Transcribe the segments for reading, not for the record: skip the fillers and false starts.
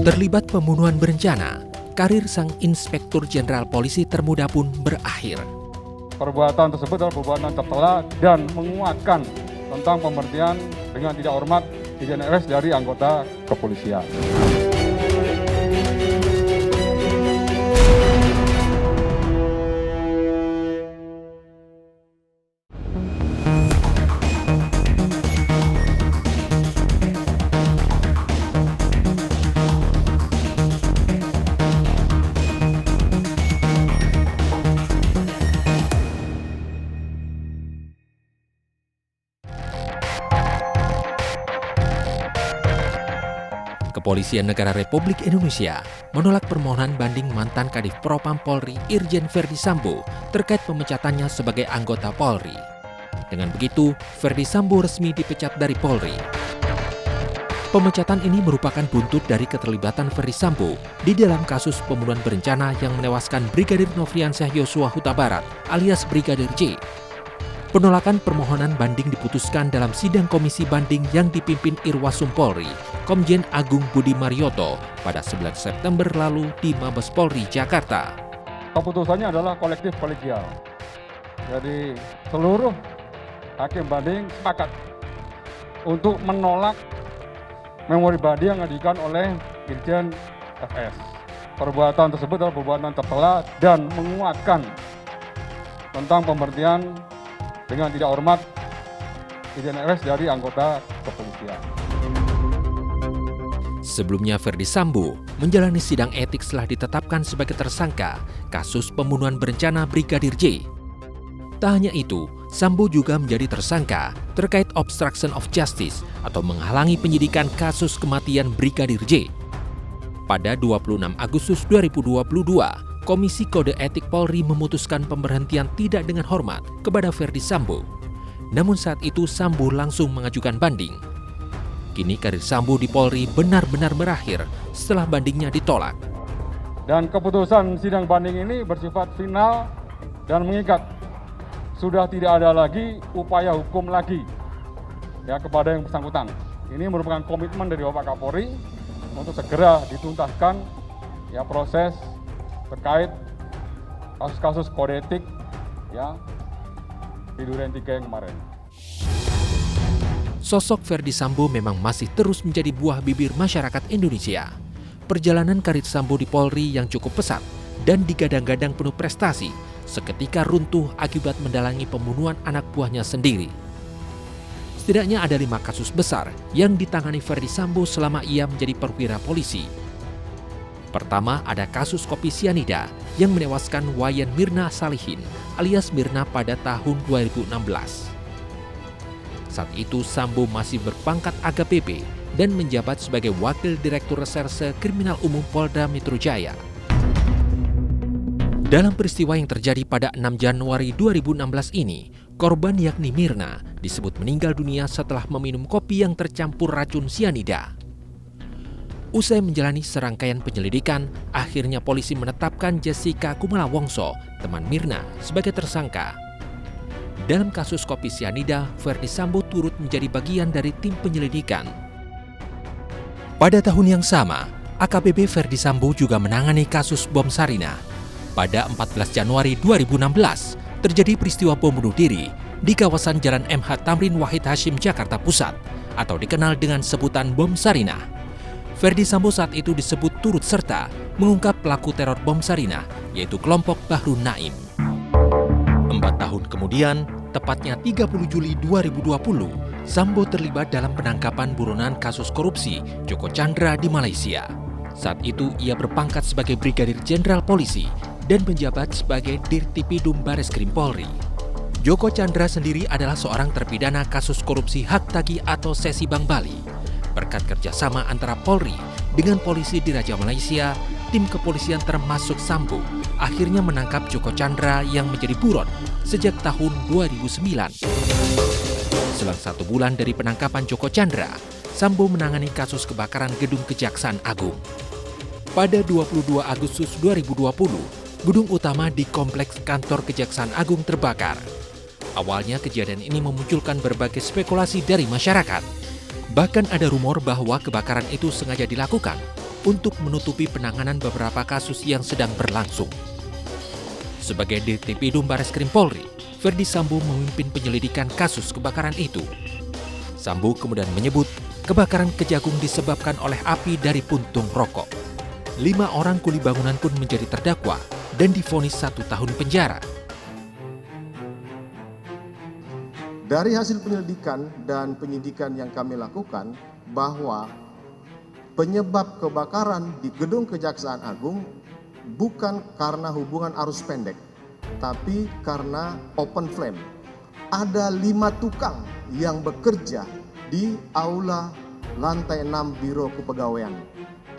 Terlibat pembunuhan berencana, karir sang Inspektur Jenderal Polisi termuda pun berakhir. Perbuatan tersebut adalah perbuatan tercela dan menguatkan tentang pemberhentian dengan tidak hormat Irjen RS dari anggota kepolisian. Kepolisian Negara Republik Indonesia menolak permohonan banding mantan Kadif Propam Polri Irjen Verdi Sambo terkait pemecatannya sebagai anggota Polri. Dengan begitu, Verdi Sambo resmi dipecat dari Polri. Pemecatan ini merupakan buntut dari keterlibatan Verdi Sambo di dalam kasus pembunuhan berencana yang menewaskan Brigadir Nofriansyah Yosua Huta Barat alias Brigadir J. Penolakan permohonan banding diputuskan dalam sidang komisi banding yang dipimpin Irwasum Polri, Komjen Agung Budi Marioto pada 9 September lalu di Mabes Polri, Jakarta. Keputusannya adalah kolektif kolegial. Jadi seluruh hakim banding sepakat untuk menolak memori banding yang diajukan oleh Irjen FS. Perbuatan tersebut adalah perbuatan tercela dan menguatkan tentang pemberhentian dengan tidak hormat Irjen RS dari anggota kepolisian. Sebelumnya Verdi Sambo menjalani sidang etik setelah ditetapkan sebagai tersangka kasus pembunuhan berencana Brigadir J. Tak hanya itu, Sambo juga menjadi tersangka terkait obstruction of justice atau menghalangi penyidikan kasus kematian Brigadir J. Pada 26 Agustus 2022, Komisi Kode Etik Polri memutuskan pemberhentian tidak dengan hormat kepada Verdi Sambo. Namun saat itu Sambo langsung mengajukan banding. Kini karir Sambo di Polri benar-benar berakhir setelah bandingnya ditolak. Dan keputusan sidang banding ini bersifat final dan mengikat. Sudah tidak ada lagi upaya hukum lagi kepada yang bersangkutan. Ini merupakan komitmen dari Bapak Kapolri untuk segera dituntaskan proses terkait kasus-kasus kode etik di Duren 3 yang kemarin. Sosok Verdi Sambo memang masih terus menjadi buah bibir masyarakat Indonesia. Perjalanan karir Sambo di Polri yang cukup pesat dan digadang-gadang penuh prestasi seketika runtuh akibat mendalangi pembunuhan anak buahnya sendiri. Setidaknya ada 5 kasus besar yang ditangani Verdi Sambo selama ia menjadi perwira polisi. Pertama, ada kasus kopi sianida yang menewaskan Wayan Mirna Salihin alias Mirna pada tahun 2016. Saat itu Sambo masih berpangkat AKBP dan menjabat sebagai Wakil Direktur Reserse Kriminal Umum Polda Metro Jaya. Dalam peristiwa yang terjadi pada 6 Januari 2016 ini, korban yakni Mirna disebut meninggal dunia setelah meminum kopi yang tercampur racun sianida. Usai menjalani serangkaian penyelidikan, akhirnya polisi menetapkan Jessica Kumala Wongso, teman Mirna, sebagai tersangka. Dalam kasus kopi sianida, Verdi Sambo turut menjadi bagian dari tim penyelidikan. Pada tahun yang sama, AKBP Verdi Sambo juga menangani kasus bom Sarinah. Pada 14 Januari 2016, terjadi peristiwa bom bunuh diri di kawasan Jalan MH Tamrin Wahid Hashim, Jakarta Pusat, atau dikenal dengan sebutan bom Sarinah. Verdi Sambo saat itu disebut turut serta mengungkap pelaku teror bom Sarinah, yaitu kelompok Bahrun Naim. 4 tahun kemudian, tepatnya 30 Juli 2020, Sambo terlibat dalam penangkapan buronan kasus korupsi Joko Chandra di Malaysia. Saat itu ia berpangkat sebagai Brigadir Jenderal Polisi dan menjabat sebagai Dirtipidum Bareskrim Polri. Joko Chandra sendiri adalah seorang terpidana kasus korupsi hak tagih atau sesi Bank Bali. Berkat kerjasama antara Polri dengan polisi di Raja Malaysia, tim kepolisian termasuk Sambo akhirnya menangkap Joko Chandra yang menjadi buron sejak tahun 2009. Selang 1 bulan dari penangkapan Joko Chandra, Sambo menangani kasus kebakaran gedung Kejaksaan Agung. Pada 22 Agustus 2020, gedung utama di kompleks kantor Kejaksaan Agung terbakar. Awalnya kejadian ini memunculkan berbagai spekulasi dari masyarakat. Bahkan ada rumor bahwa kebakaran itu sengaja dilakukan untuk menutupi penanganan beberapa kasus yang sedang berlangsung. Sebagai Dirtipidum Bareskrim Polri, Ferdy Sambo memimpin penyelidikan kasus kebakaran itu. Sambo kemudian menyebut kebakaran Kejagung disebabkan oleh api dari puntung rokok. 5 orang kuli bangunan pun menjadi terdakwa dan divonis 1 tahun penjara. Dari hasil penyelidikan dan penyidikan yang kami lakukan bahwa penyebab kebakaran di gedung Kejaksaan Agung bukan karena hubungan arus pendek, tapi karena open flame. Ada 5 tukang yang bekerja di aula lantai 6 Biro Kepegawaian.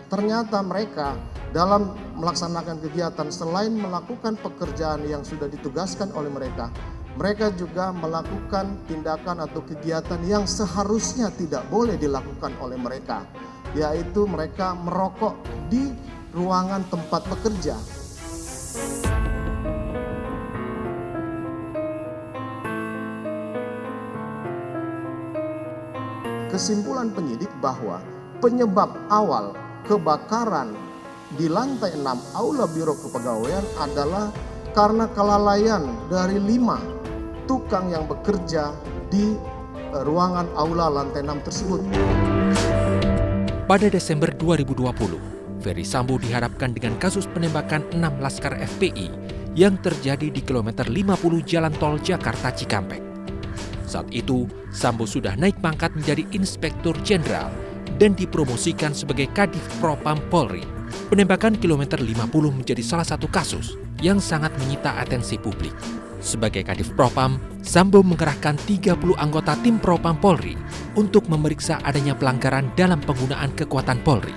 Ternyata mereka dalam melaksanakan kegiatan selain melakukan pekerjaan yang sudah ditugaskan oleh mereka, mereka juga melakukan tindakan atau kegiatan yang seharusnya tidak boleh dilakukan oleh mereka, yaitu mereka merokok di ruangan tempat bekerja. Kesimpulan penyidik bahwa penyebab awal kebakaran di lantai 6 aula Biro Kepegawaian adalah karena kelalaian dari 5 tukang yang bekerja di ruangan aula lantai 6 tersebut. Pada Desember 2020, Ferdy Sambo dihadapkan dengan kasus penembakan 6 laskar FPI yang terjadi di kilometer 50 Jalan Tol Jakarta Cikampek. Saat itu, Sambo sudah naik pangkat menjadi Inspektur Jenderal dan dipromosikan sebagai Kadif Propam Polri. Penembakan kilometer 50 menjadi salah satu kasus yang sangat menyita atensi publik. Sebagai Kadif Propam, Sambo mengerahkan 30 anggota tim Propam Polri untuk memeriksa adanya pelanggaran dalam penggunaan kekuatan Polri.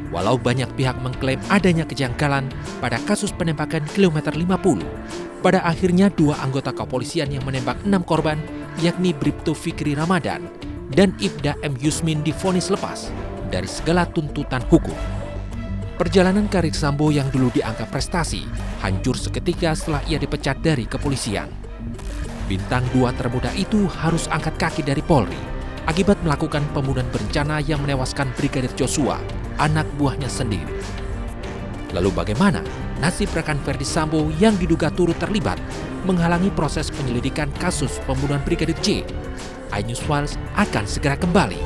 Walau banyak pihak mengklaim adanya kejanggalan pada kasus penembakan kilometer 50, pada akhirnya 2 anggota kepolisian yang menembak 6 korban, yakni Bribtu Fikri Ramadan dan Ibda M. Yusmin divonis lepas dari segala tuntutan hukum. Perjalanan karir Sambo yang dulu dianggap prestasi hancur seketika setelah ia dipecat dari kepolisian. Bintang 2 termuda itu harus angkat kaki dari Polri akibat melakukan pembunuhan berencana yang menewaskan Brigadir Joshua, anak buahnya sendiri. Lalu bagaimana nasib rekan Ferdy Sambo yang diduga turut terlibat menghalangi proses penyelidikan kasus pembunuhan Brigadir J? iNews Files akan segera kembali.